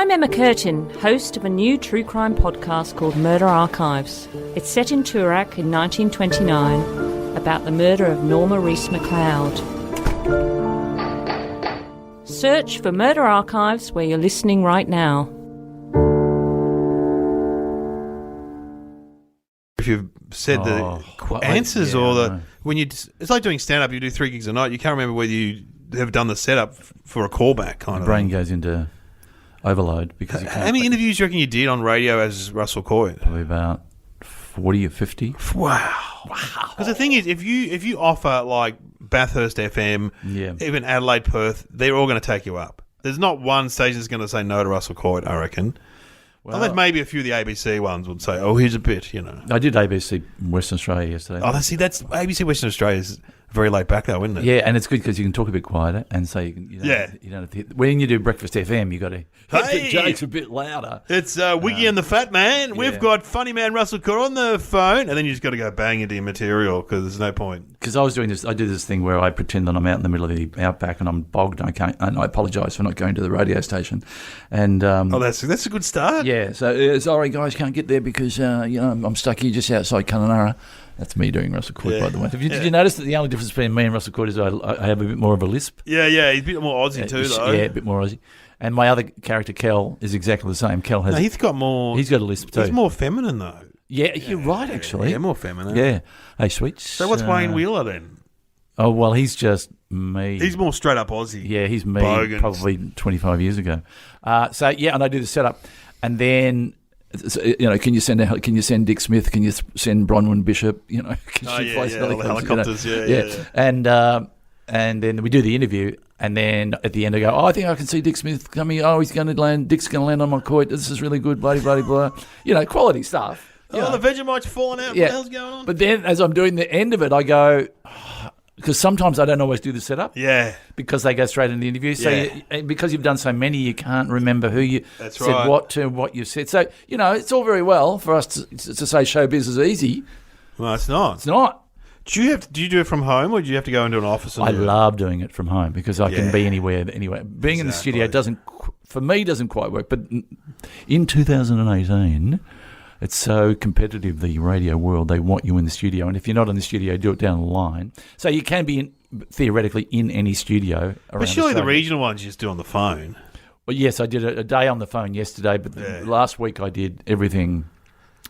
I'm Emma Curtin, host of a new true crime podcast called Murder Archives. It's set in Toorak in 1929 about the murder of Norma Reese McLeod. Search for Murder Archives where you're listening right now. If you've said the answers or the... when you, it's like doing stand-up, you do 3 gigs a night, you can't remember whether you have done the setup for a callback kind of brain thing. goes into overload because you can't... How many interviews do you reckon you did on radio as Russell Coyte? Probably about 40 or 50. Wow. Because the thing is, if you offer like Bathurst FM, even Adelaide Perth, they're all going to take you up. There's not one station that's going to say no to Russell Coyte, I reckon. Well, unless maybe a few of the ABC ones would say, "Oh, here's a bit," you know. I did ABC Western Australia yesterday. Oh, that's ABC Western Australia is very laid back though, isn't it? Yeah, and it's good because you can talk a bit quieter, and so you don't have to hit, when you do Breakfast FM, you got to hit the jokes a bit louder. It's Wiggy and the Fat Man. Yeah. We've got funnyman Russell Crowe on the phone, and then you just got to go bang into your material because there's no point. Because I do this thing where I pretend that I'm out in the middle of the outback and I'm bogged and I apologise for not going to the radio station. And that's a good start. Yeah, so sorry guys, can't get there because I'm stuck here just outside Kununurra. That's me doing Russell Coyte, by the way. Did you notice that the only difference between me and Russell Coyte is I have a bit more of a lisp? Yeah, he's a bit more Aussie too, though. Yeah, a bit more Aussie. And my other character, Kel, is exactly the same. Kel has. No, he's got more. He's got a lisp too. He's more feminine though. Yeah, you're right, actually. Yeah, more feminine. Yeah. Hey, sweets. So what's Wayne Wheeler then? Oh, well, he's just me. He's more straight up Aussie. Yeah, he's me. Bogans. Probably 25 years ago. And I do the setup, and then. Can you send Dick Smith? Can you send Bronwyn Bishop? Can she fly helicopters? And then we do the interview, and then at the end I go, I think I can see Dick Smith coming. Oh, Dick's going to land on my Coyte. This is really good. Blah blah blah. Quality stuff. The Vegemite's falling out. What the hell's going on? But then as I'm doing the end of it, I go. Because sometimes I don't always do the setup. Yeah. Because they go straight into the interview. So because you've done so many, you can't remember who you said what to, what you said. So, it's all very well for us to say showbiz is easy. Well, it's not. It's not. Do you do it from home or do you have to go into an office? I love doing it from home because I can be anywhere. Being in the studio doesn't quite work. But in 2018... it's so competitive, the radio world. They want you in the studio. And if you're not in the studio, do it down the line. So you can be, theoretically, in any studio around But surely Australia. the regional ones you just do on the phone. Well, yes, I did a day on the phone yesterday, but last week I did everything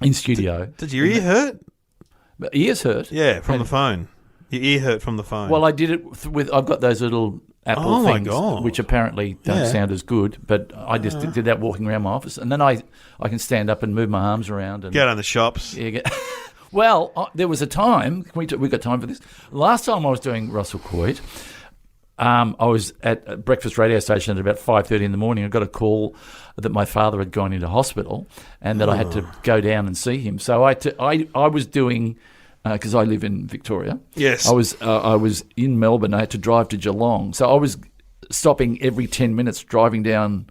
in studio. Did your ear hurt? Ears hurt? Yeah, from the phone. Your ear hurt from the phone. Well, I did it with, I've got those little Apple things, which apparently don't sound as good, but I just did that walking around my office. And then I can stand up and move my arms around. And go down the shops. Yeah, well, there was a time, we got time for this. Last time I was doing Russell Coyte, I was at a breakfast radio station at about 5:30 in the morning. I got a call that my father had gone into hospital and that I had to go down and see him. So I was doing... because I live in Victoria. Yes. I was in Melbourne. I had to drive to Geelong. So I was stopping every 10 minutes driving down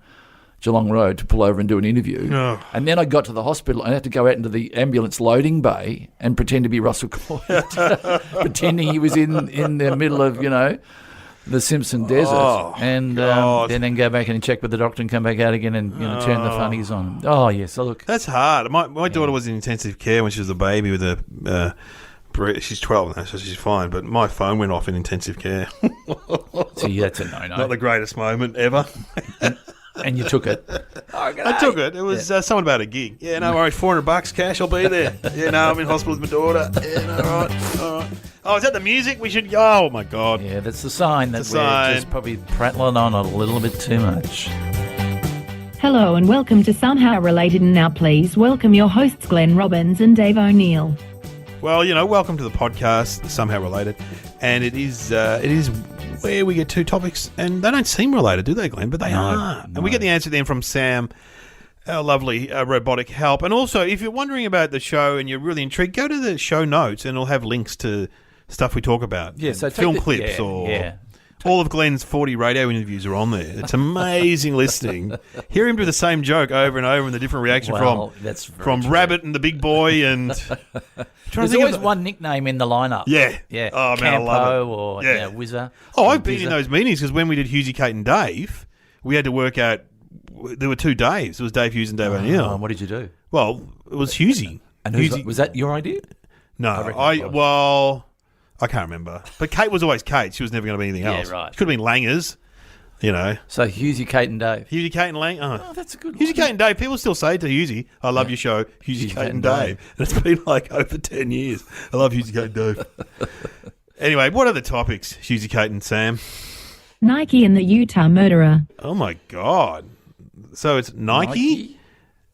Geelong Road to pull over and do an interview. Oh. And then I got to the hospital and I had to go out into the ambulance loading bay and pretend to be Russell Coyte, pretending he was in the middle of, the Simpson Desert. And then go back and check with the doctor and come back out again and turn the funnies on. Oh, yes. So look. That's hard. My daughter was in intensive care when she was a baby with a... She's 12 now, so she's fine. But my phone went off in intensive care. See, that's a no-no. Not the greatest moment ever. And you took it. I took it. It was someone about a gig. Yeah, no worries. $400 cash. I'll be there. Yeah, no, I'm in hospital with my daughter. Yeah, no, all right. Oh, is that the music? We should. Oh my God. Yeah, that's the sign that we're just probably prattling on a little bit too much. Hello and welcome to Somehow Related, and now please welcome your hosts Glenn Robbins and Dave O'Neill. Well, welcome to the podcast, Somehow Related, and it is where we get two topics, and they don't seem related, do they, Glenn? But they are. No. And we get the answer then from Sam, our lovely robotic help. And also, if you're wondering about the show and you're really intrigued, go to the show notes, and it'll have links to stuff we talk about. Yeah, so film clips or... All of Glenn's 40 radio interviews are on there. It's amazing listening. Hear him do the same joke over and over and the different reaction from Rabbit and the Big Boy and... There's always one nickname in the lineup. Yeah. Yeah. Oh, man, I love it. Or Whizzer. Oh, I've been in those meetings because when we did Husey, Kate and Dave, we had to work out there were two Daves. It was Dave Hughes and Dave O'Neill. What did you do? Well, it was Hughesy. And was that your idea? No, I can't remember. But Kate was always Kate. She was never going to be anything else. Yeah, right. She could have been Langers, So Hughesy, Kate and Dave. Hughesy, Kate and Lang. Oh, that's a good one. Hughesy, Kate and Dave. People still say to Hughesy, I love your show, Hughesy, Kate and Dave. And it's been like over 10 years. I love Hughesy, Kate and Dave. Anyway, what are the topics, Hughesy, Kate and Sam? Nike and the Utah murderer. Oh, my God. So it's Nike?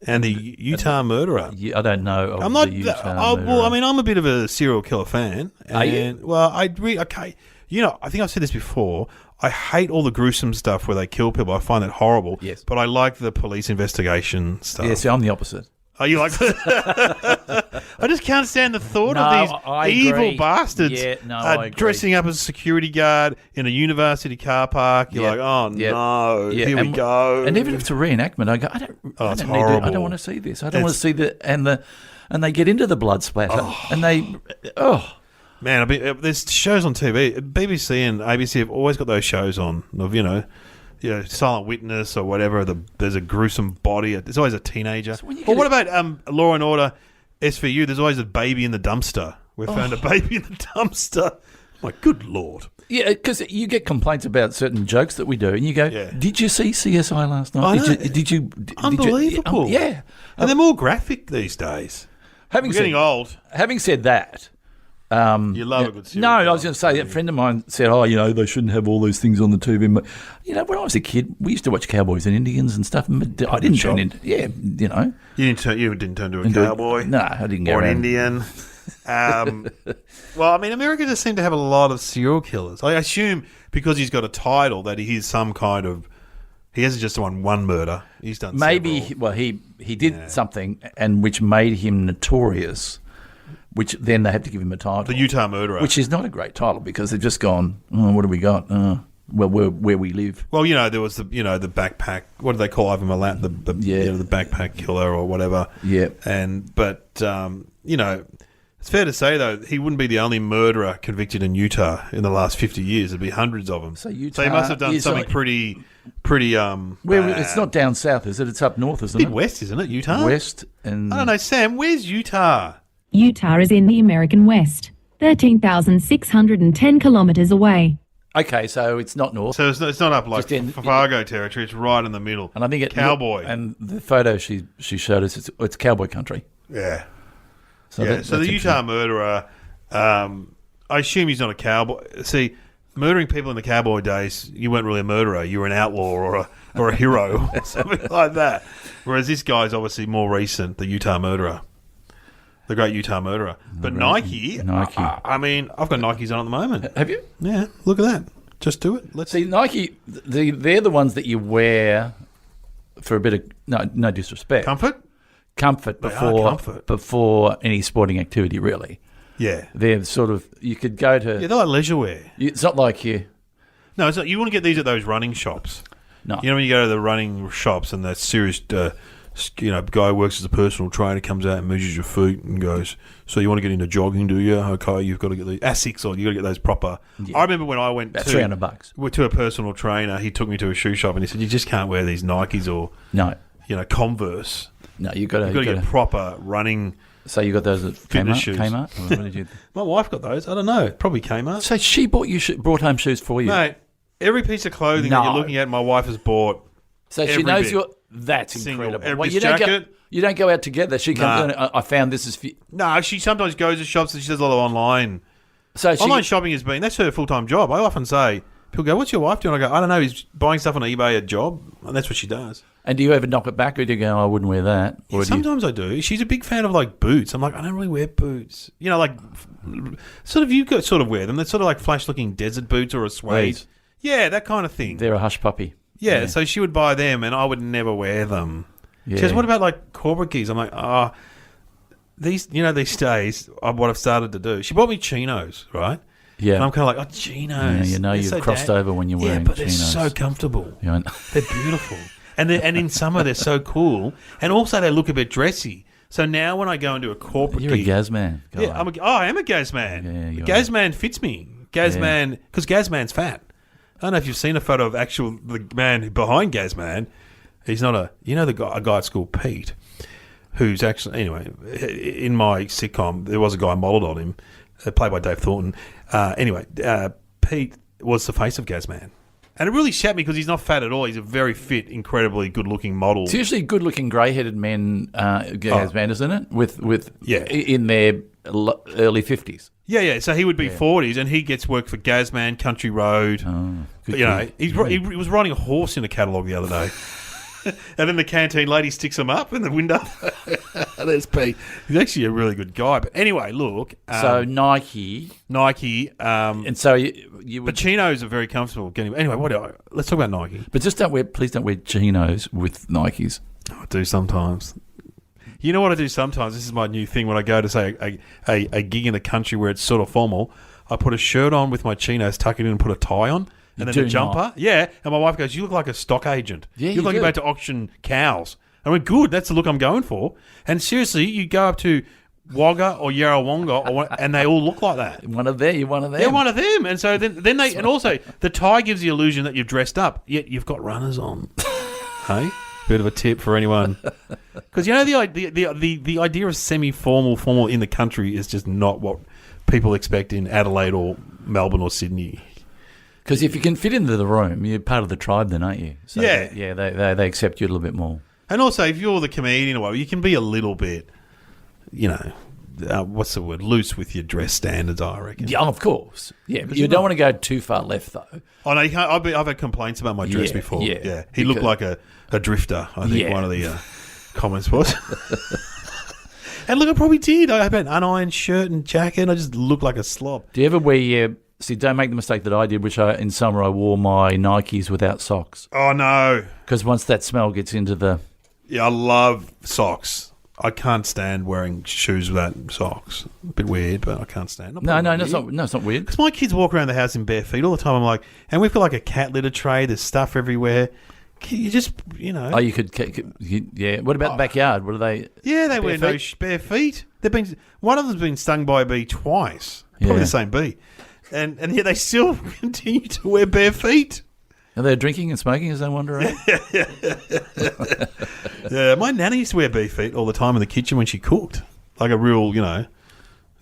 And the Utah murderer. Yeah, I don't know. I'm not. The Utah murderer. Well, I mean, I'm a bit of a serial killer fan. Are you? Well, I think I've said this before. I hate all the gruesome stuff where they kill people. I find that horrible. Yes. But I like the police investigation stuff. Yeah, see, I'm the opposite. Oh, you like that? I just can't stand the thought of these evil bastards dressing up as a security guard in a university car park. You're like, oh, no, here we go. And even if it's a reenactment, I go, I don't want to see this. I don't want to see and they get into the blood splatter and they, Man, there's shows on TV. BBC and ABC have always got those shows on of, Silent Witness or whatever. There's a gruesome body. There's always a teenager. So what about Law and Order SVU? There's always a baby in the dumpster. We found a baby in the dumpster. My good Lord. Yeah, because you get complaints about certain jokes that we do, and you go, "Did you see CSI last night? Did you? Unbelievable. Yeah, and they're more graphic these days. We're getting old. Having said that. You love a good serial No, killer. I was going to say, a friend of mine said, they shouldn't have all those things on the TV. But, when I was a kid, we used to watch Cowboys and Indians and stuff. I didn't turn into, You didn't turn to a cowboy? No, I didn't go Or around. an Indian. Well, I mean, America just seemed to have a lot of serial killers. I assume because he's got a title that he is some kind of... He hasn't just done one murder. He's done several. He did something and which made him notorious... Which then they had to give him a title. The Utah murderer. Which is not a great title because they've just gone, what do we got? Where we live. Well, there was the backpack. What do they call Ivan Milat? The backpack killer or whatever. Yeah. But it's fair to say though he wouldn't be the only murderer convicted in Utah in the last 50 years. There'd be hundreds of them. So Utah. So he must have done something pretty. It's not down south, is it? It's up north, isn't it? Midwest, isn't it? Utah. West and I don't know, Sam. Where's Utah? Utah is in the American West, 13,610 kilometres away. Okay, so it's not north. So it's not up like Fargo territory. It's right in the middle. And I think cowboy. And the photo she showed us, it's cowboy country. Yeah. So the Utah murderer, I assume he's not a cowboy. See, murdering people in the cowboy days, you weren't really a murderer. You were an outlaw or a hero or something like that. Whereas this guy's obviously more recent, the Utah murderer. The great Utah murderer. But Nike. I mean, I've got Nikes on at the moment. Have you? Yeah, look at that. Just do it. Let's see. Nike, they're the ones that you wear for a bit of, no disrespect. Comfort before any sporting activity, really. Yeah. They're sort of, you could go to... Yeah, they're like leisure wear. It's not like you... No, it's not. You want to get these at those running shops. No. You know when you go to the running shops and that serious... guy who works as a personal trainer comes out and measures your feet and goes, so you want to get into jogging, do you? Okay, you've got to get the Asics or you've got to get those proper. Yeah. I remember when I went about $300 to a personal trainer, he took me to a shoe shop and he said, you just can't wear these Nikes or Converse. No, you've got to get proper running. So you got those at fitness shoes. Kmart? Or what did you... My wife got those. I don't know. Probably Kmart. So she brought home shoes for you? Mate, every piece of clothing that you're looking at, my wife has bought. So she knows you're... That's incredible. Every jacket. You don't go out together. She comes in, I found this is... No, she sometimes goes to shops and she does a lot of online. Online shopping that's her full-time job. I often say, people go, what's your wife doing? I go, I don't know, he's buying stuff on eBay, a job. And that's what she does. And do you ever knock it back or do you go, I wouldn't wear that? Yeah, sometimes I do. She's a big fan of like boots. I'm like, I don't really wear boots. Like sort of, you could sort of wear them. They're sort of like flash-looking desert boots or a suede. Please. Yeah, that kind of thing. They're a hush puppy. Yeah, so she would buy them and I would never wear them. Yeah. She goes, what about like corporate geese? I'm like, these days, what I've started to do. She bought me chinos, right? Yeah. And I'm kind of like, chinos. Yeah, you've so crossed over when you're wearing chinos. chinos. They're so comfortable. They're beautiful. and in summer, they're so cool. And also, they look a bit dressy. So now when I go into a corporate You're a Gaz man. Yeah, I am a Gaz man. Yeah, Gaz man fits me. Gaz man, because Gaz man's fat. I don't know if you've seen a photo of the man behind Gaz man. He's not a guy at school, Pete, who's actually, anyway, in my sitcom, there was a guy modelled on him, played by Dave Thornton. Pete was the face of Gazman. And it really shat me because he's not fat at all. He's a very fit, incredibly good-looking model. It's usually good-looking, grey-headed men, Gazman, isn't it? With in their early 50s. Yeah. So he would be 40s, and he gets work for Gazman, Country Road. He was riding a horse in a catalogue the other day. And then the canteen lady sticks him up in the window. There's Pete. He's actually a really good guy. But anyway, look. So Nike. And so you would... But chinos are very comfortable getting... Anyway, let's talk about Nike. But just please don't wear chinos with Nikes. I do sometimes. You know what I do sometimes? This is my new thing when I go to, say, a gig in the country where it's sort of formal. I put a shirt on with my chinos, tuck it in and put a tie on. And then the jumper. Not. Yeah. And my wife goes, you look like a stock agent. Yeah, you look like you're about to auction cows. I went, good. That's the look I'm going for. And seriously, you go up to Wagga or Yarrawonga and they all look like that. You're one of them. They're one of them. And so then they... And also, the tie gives the illusion that you've dressed up, yet you've got runners on. Hey? Bit of a tip for anyone. Because, you know, the idea of semi-formal in the country is just not what people expect in Adelaide or Melbourne or Sydney. Because if you can fit into the room, you're part of the tribe then, aren't you? So yeah. They accept you a little bit more. And also, if you're the comedian or whatever, you can be a little bit, what's the word, loose with your dress standards, I reckon. Yeah, of course. Yeah, but you don't want to go too far left, though. Oh, no, you can't. I've had complaints about my dress before. Yeah. He looked like a drifter, I think one of the comments was. And look, I probably did. I had an unironed shirt and jacket, and I just looked like a slob. Do you ever wear your... See, don't make the mistake that I did, which in summer I wore my Nikes without socks. Oh, no. Because once that smell gets into the... Yeah, I love socks. I can't stand wearing shoes without socks. A bit weird, but I can't stand it. No, it's not weird. Because my kids walk around the house in bare feet all the time. I'm like, and we've got like a cat litter tray. There's stuff everywhere. You just, Oh, you could... Yeah. What about the backyard? What are they... Yeah, they wear no bare feet. One of them's been stung by a bee twice. Probably the same bee. And yet they still continue to wear bare feet. Are they drinking and smoking as they wander around? Yeah, my nanny used to wear bare feet all the time in the kitchen when she cooked. Like a real, I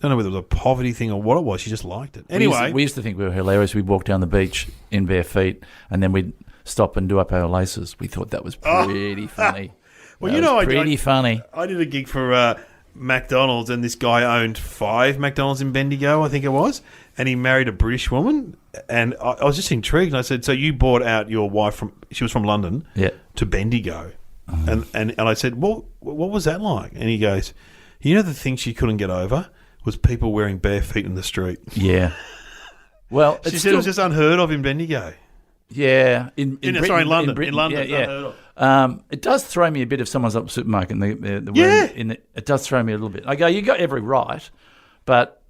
don't know whether it was a poverty thing or what it was. She just liked it. Anyway. We used to think we were hilarious. We'd walk down the beach in bare feet and then we'd stop and do up our laces. We thought that was pretty funny. Well, pretty funny. I did a gig for McDonald's, and this guy owned 5 McDonald's in Bendigo, I think it was, and he married a British woman, and I was just intrigued, and I said, so you bought out your wife she was from London, to Bendigo, and I said, well, what was that like? And he goes, the thing she couldn't get over was people wearing bare feet in the street. Yeah. Well, she said it was just unheard of in Bendigo. Yeah, in London. Britain, in London, unheard of. It does throw me a bit if someone's up at the supermarket and it does throw me a little bit. I go, you got every right, but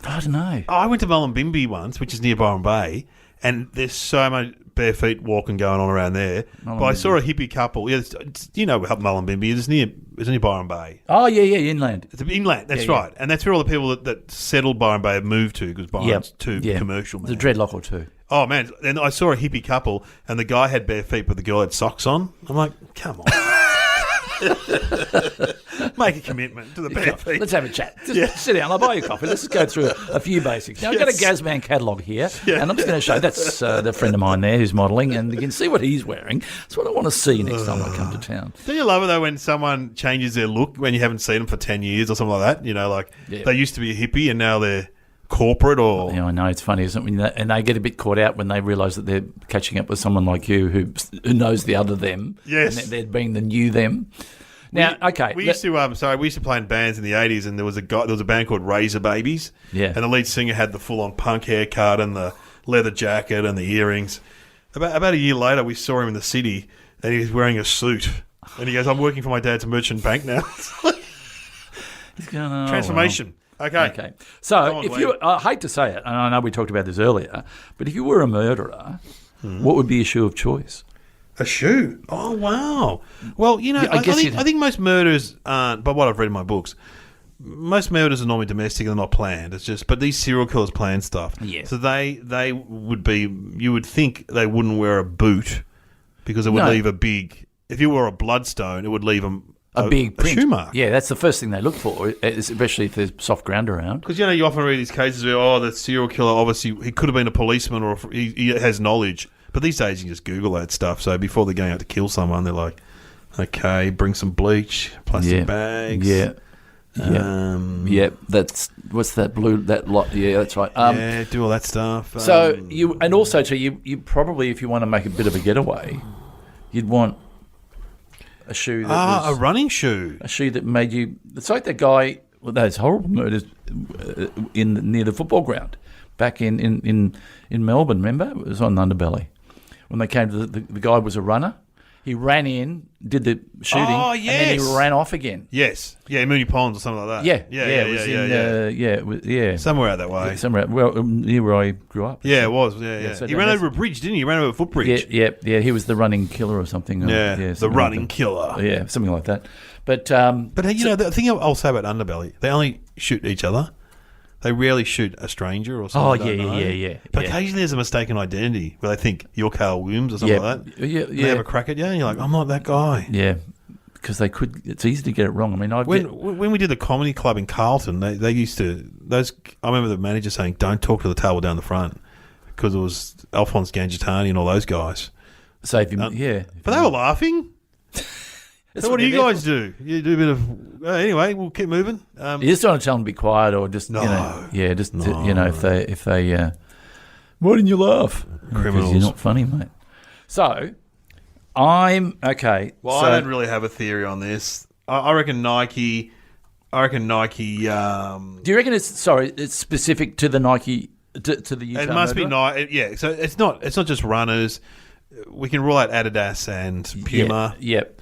I don't know. I went to Mullumbimby once, which is near Byron Bay, and there's so much bare feet walking going on around there. But I saw a hippie couple. Yeah, Mullumbimby? It's near Byron Bay. Oh, yeah, inland. It's inland, that's right. And that's where all the people that settled Byron Bay have moved to, because Byron's too commercial. Man. It's a dreadlock or two. Oh, man. And I saw a hippie couple, and the guy had bare feet, but the girl had socks on. I'm like, come on. Make a commitment to the bare feet. Let's have a chat. Just sit down. I'll buy you a coffee. Let's just go through a few basics. Now, I've got a Gazman catalogue here, and I'm just going to show. That's the friend of mine there who's modelling, and you can see what he's wearing. That's what I want to see next time I come to town. Don't you love it, though, when someone changes their look when you haven't seen them for 10 years or something like that? They used to be a hippie, and now they're corporate or... Yeah, I know. It's funny, isn't it? And they get a bit caught out when they realise that they're catching up with someone like you who knows the other them. Yes. And they're being the new them. Now, we used to play in bands in the 80s, and there was a band called Razor Babies. Yeah. And the lead singer had the full-on punk haircut and the leather jacket and the earrings. About a year later, we saw him in the city, and he was wearing a suit. And he goes, I'm working for my dad's merchant bank now. He's going, oh, transformation. Well. Okay. So, I hate to say it, and I know we talked about this earlier, but if you were a murderer, what would be your shoe of choice? A shoe? Oh, wow. Well, I think most murders aren't, by what I've read in my books, most murders are normally domestic and they're not planned. It's just, but these serial killers plan stuff. Yeah. So you would think they wouldn't wear a boot because it would leave a big if you wore a bloodstone, it would leave a big print. shoe mark. Yeah, that's the first thing they look for, especially if there's soft ground around. Because, you often read these cases where, the serial killer, obviously, he could have been a policeman or he has knowledge. But these days, you can just Google that stuff. So before they're going out to kill someone, they're like, okay, bring some bleach, plastic bags. Yeah. What's that blue, that lot? Yeah, that's right. Do all that stuff. You probably, if you want to make a bit of a getaway, you'd want a shoe that was... a running shoe. A shoe that made you... It's like that guy with those horrible murders near the football ground back in Melbourne, remember? It was on Underbelly. When they came to the guy was a runner. He ran in, did the shooting, and then he ran off again. Yes. Yeah, Mooney Ponds or something like that. It was somewhere out that way. Somewhere, near where I grew up. Yeah, it was. Yeah. So he ran over a bridge, didn't he? He ran over a footbridge. Yeah. He was the running killer or something. The running killer. Yeah, something like that. But the thing I'll say about Underbelly, they only shoot each other. They rarely shoot a stranger or something. Yeah. But occasionally there's a mistaken identity where they think you're Carl Williams or something like that. Yeah. They have a crack at you and you're like, I'm not that guy. Yeah, because they could. It's easy to get it wrong. I mean, when we did the comedy club in Carlton, they used to I remember the manager saying, "Don't talk to the table down the front," because it was Alphonse Gangitani and all those guys. Save him. But they were laughing. So what do you guys do? You do a bit of... anyway, we'll keep moving. You just want to tell them to be quiet or just... if they... why didn't you laugh? Criminals. Because you're not funny, mate. So, I'm... Okay. Well, I don't really have a theory on this. I reckon Nike... do you reckon it's specific to the Nike... to the Utah It must be murderer? Nike. Yeah, so it's not just runners. We can rule out Adidas and Puma. Yep.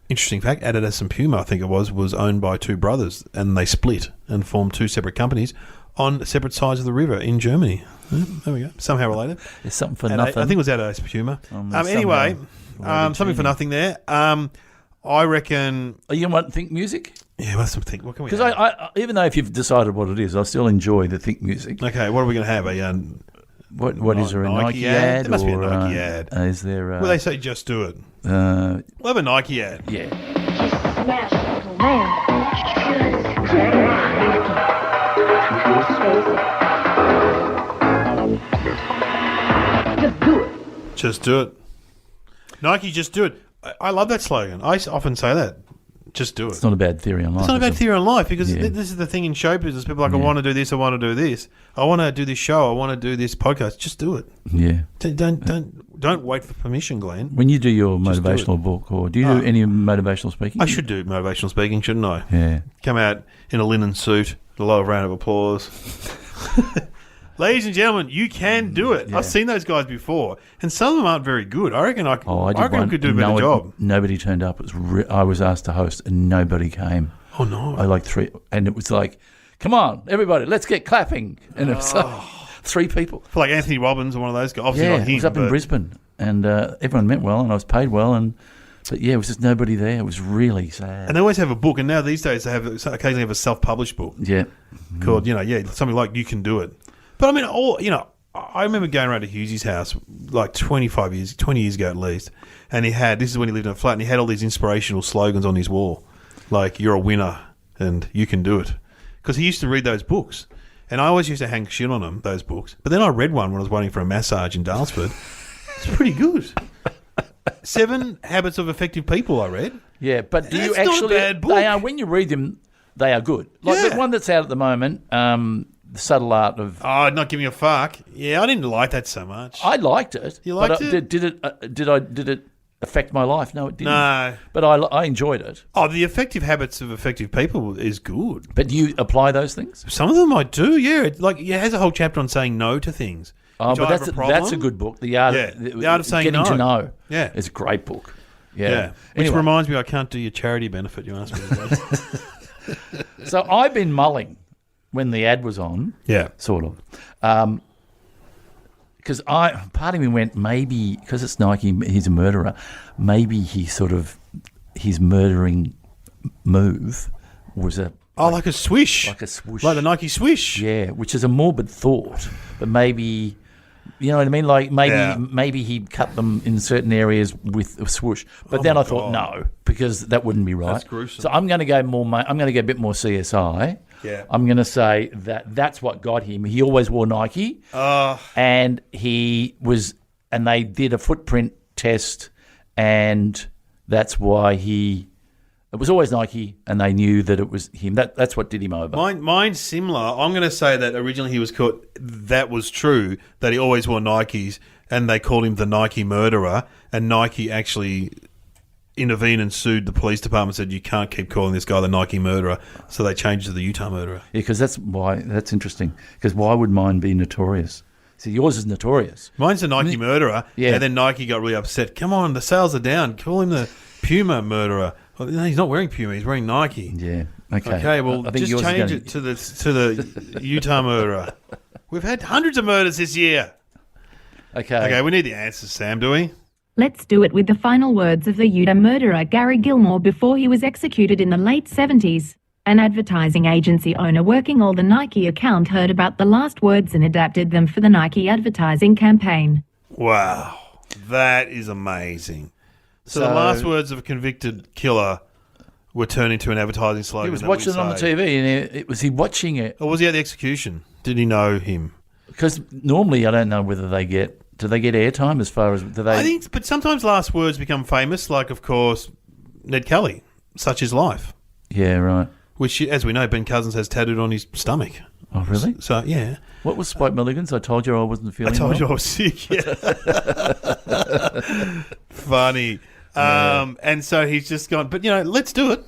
Interesting fact, Adidas and Puma, I think it was owned by two brothers, and they split and formed two separate companies on separate sides of the river in Germany. There we go. Somehow related. There's something for nothing. I think it was Adidas Puma. Anyway, something for nothing there. I reckon... Are you want Think Music? Yeah, let's think. What can we Because I even though if you've decided what it is, I still enjoy the Think Music. Okay, what are we going to have? What is there, a Nike ad? There must be a Nike ad. Is there... Well, they say just do it. we'll have a Nike ad. Yeah. Smash, little man. Just do it. Just do it. Nike, just do it. I love that slogan. I often say that. Just do it. It's not a bad theory on life. It's not a bad theory on life because this is the thing in show business. People are like, I want to do this, I want to do this. I want to do this show, I want to do this podcast. Just do it. Yeah. Don't wait for permission, Glenn. When you do your motivational book, or do you do any motivational speaking? I should do motivational speaking, shouldn't I? Yeah. Come out in a linen suit, a low round of applause. Ladies and gentlemen, you can do it. Yeah. I've seen those guys before, and some of them aren't very good. I reckon I could do a better job. Nobody turned up. I was asked to host, and nobody came. Oh, no. I like three, and it was like, come on, everybody, let's get clapping. And it was like 3 people. I feel like Anthony Robbins or one of those guys. Obviously not him, it was up in Brisbane, and everyone meant well, and I was paid well, but yeah, it was just nobody there. It was really sad. And they always have a book, and now these days they occasionally have a self-published book. Yeah. Called, something like You Can Do It. But I mean, I remember going around to Hughesy's house like 20 years ago at least, and this is when he lived in a flat, and he had all these inspirational slogans on his wall, like "You're a winner" and "You can do it," because he used to read those books, and I always used to hang shit on them, those books. But then I read one when I was waiting for a massage in Dalesford. It's pretty good. 7 Habits of Effective People. I read. Yeah, but do you That's actually? not a bad book. They are, when you read them, they are good. Like the one that's out at the moment. The Subtle Art of... Oh, not giving a fuck. Yeah, I didn't like that so much. I liked it. You liked it? Did it affect my life? No, it didn't. No. But I enjoyed it. Oh, the Effective Habits of Effective People is good. But do you apply those things? Some of them I do, yeah. It has a whole chapter on saying no to things. Oh, but that's a good book. The Art of Saying Getting No. to Know. Yeah. It's a great book. Yeah. Which Anyway. reminds me, I can't do your charity benefit you asked me today. So I've been mulling when the ad was on. Yeah. Sort of. Because part of me went, maybe, because it's Nike, he's a murderer, maybe his murdering move was like a swish. Like a swoosh. Like the Nike swish. Yeah, which is a morbid thought, but maybe You know what I mean? Like Yeah. maybe he'd cut them in certain areas with a swoosh. But then I thought no, because that wouldn't be right. That's gruesome. So I'm going to go I'm going to go a bit more CSI. Yeah. I'm going to say that's what got him. He always wore Nike, and they did a footprint test, and that's why it was always Nike, and they knew that it was him. That's what did him over. Mine's similar. I'm going to say that originally he was caught. That was true, that he always wore Nikes, and they called him the Nike murderer, and Nike actually intervened and sued the police department, said you can't keep calling this guy the Nike murderer, so they changed to the Utah murderer. Yeah, because that's interesting. Because why would mine be notorious? See, yours is notorious. Mine's the Nike murderer, and then Nike got really upset. Come on, the sales are down. Call him the Puma murderer. Well, no, he's not wearing Puma. He's wearing Nike. Yeah. Okay. Okay. Well, I think just change it to the Utah murderer. We've had hundreds of murders this year. Okay. Okay. We need the answers, Sam. Do we? Let's do it with the final words of the Utah murderer Gary Gilmore before he was executed in the late 70s. An advertising agency owner working all the Nike account heard about the last words and adapted them for the Nike advertising campaign. Wow, that is amazing. So the last words of a convicted killer were turned into an advertising slogan. He was watching it on the TV, and was he watching it? Or was he at the execution? Did he know him? Because normally I don't know whether do they get airtime as far as do they? I think, but sometimes last words become famous. Like, of course, Ned Kelly, "Such is life." Yeah, right. Which, as we know, Ben Cousins has tattooed on his stomach. Oh, really? So yeah. What was Spike Milligan's? I told you I wasn't feeling well. I told you I was sick. Yeah. Funny. And so he's just gone, but, let's do it.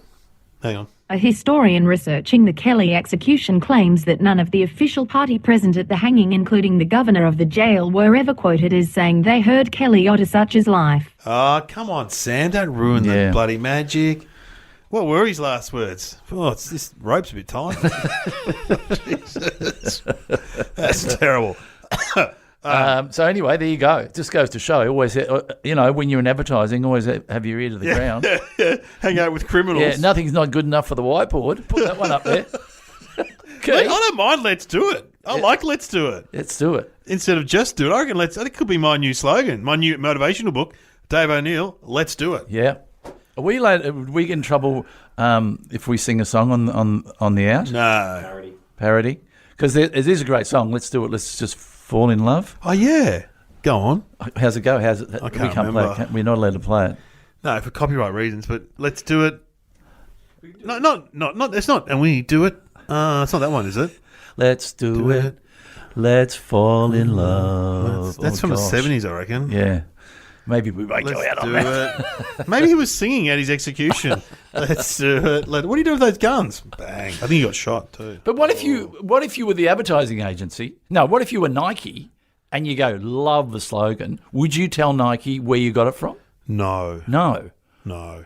Hang on. A historian researching the Kelly execution claims that none of the official party present at the hanging, including the governor of the jail, were ever quoted as saying they heard Kelly utter such as life. Oh, come on, Sam. Don't ruin the bloody magic. What were his last words? Oh, this rope's a bit tight. Jesus. That's terrible. So anyway, there you go. It just goes to show, always, when you're in advertising, always have your ear to the ground. Yeah. Hang out with criminals. Yeah, nothing's not good enough for the whiteboard. Put that one up there. Okay. I don't mind let's do it. I like let's do it. Let's do it. Instead of just do it. I reckon I think it could be my new slogan, my new motivational book, Dave O'Neill, let's do it. Yeah. Would we get in trouble if we sing a song on the out? No. Parody? Because it is a great song. Let's do it. Let's just fall in love. Oh, yeah. Go on. How's it go? How's it? I can't remember. Play it. We're not allowed to play it. No, for copyright reasons, but let's do it. No, not. It's not. And we do it. It's not that one, is it? Let's do it. Let's fall in love. That's from the 70s, I reckon. Yeah. Maybe we might go out on that. Maybe he was singing at his execution. Let's do it. What do you do with those guns? Bang. I think he got shot too. But what if you were the advertising agency? No, what if you were Nike and you go, love the slogan? Would you tell Nike where you got it from? No.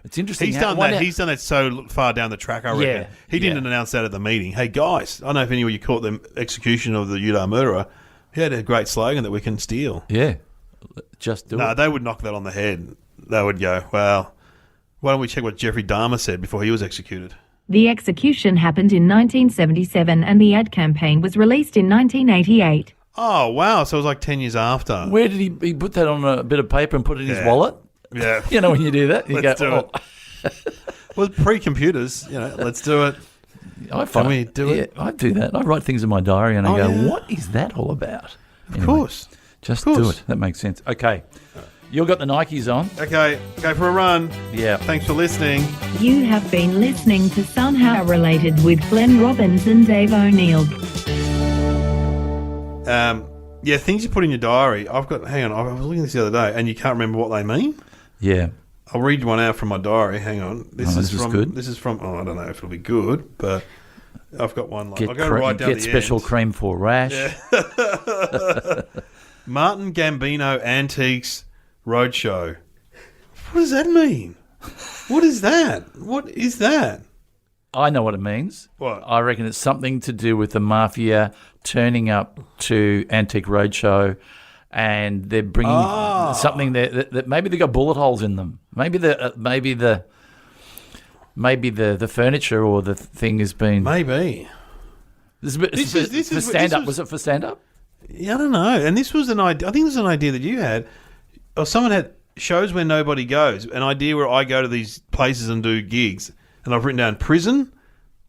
It's interesting. He's done that. He's done that so far down the track, I reckon. Yeah, he didn't announce that at the meeting. Hey, guys, I don't know if any of you caught the execution of the Utah murderer. He had a great slogan that we can steal. Yeah. Just do it. No, they would knock that on the head. They would go, well, why don't we check what Jeffrey Dahmer said before he was executed? The execution happened in 1977 and the ad campaign was released in 1988. Oh, wow. So it was like 10 years after. Where did he put that on a bit of paper and put it in his wallet? Yeah. You know when you do that? You let's do it. Well, pre-computers, let's do it. Can we do it? I do that. I write things in my diary and I go, what is that all about? Of course. Just do it. That makes sense. Okay. You've got the Nikes on. Okay. Go for a run. Yeah. Thanks for listening. You have been listening to Somehow Related with Glenn Robbins and Dave O'Neill. Things you put in your diary. Hang on, I was looking at this the other day and you can't remember what they mean? Yeah. I'll read one out from my diary. Hang on. This is good. This is from, I don't know if it'll be good, but I've got one. I'll go right down Get the special end. cream for rash. Yeah. Martin Gambino Antiques Roadshow. What does that mean? What is that? What is that? I know what it means. What? I reckon it's something to do with the mafia turning up to Antique Roadshow and they're bringing something that maybe they got bullet holes in them. Maybe the furniture or the thing has been... Maybe. This is for stand-up. Was it for stand-up? Yeah, I don't know. And this was an idea. I think this was an idea that you had, or someone had. Shows where nobody goes. An idea where I go to these places and do gigs, and I've written down prison,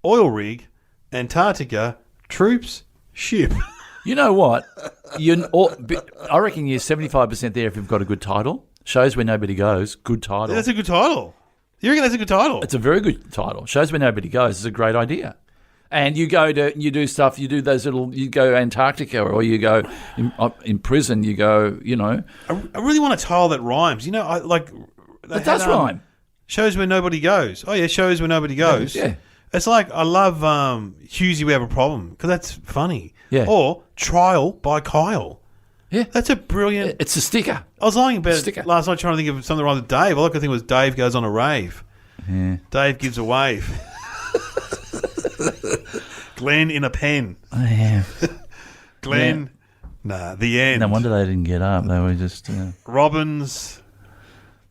oil rig, Antarctica, troops, ship. You know what? I reckon you're 75% there if you've got a good title. Shows where nobody goes. Good title. That's a good title. You reckon that's a good title? It's a very good title. Shows where nobody goes is a great idea. And you go you do stuff, you do those you go Antarctica, or you go in prison, you go, I really want a title that rhymes. You know, It does rhyme. Shows where nobody goes. Oh, yeah, shows where nobody goes. Yeah. It's like, I love Hughesy, we have a problem, because that's funny. Yeah. Or Trial by Kyle. Yeah. That's a brilliant... It's a sticker. I was lying about it last night trying to think of something wrong with Dave. All I could think was Dave goes on a rave. Yeah. Dave gives a wave. Glenn in a pen. Oh, yeah. Glenn, the end. No wonder they didn't get up. They were just... Robbins,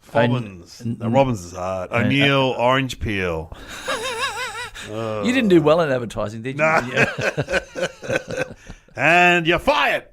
Fobbins. Robbins is hard. O'Neill, orange peel. You didn't do well in advertising, did you? No. And you're fired.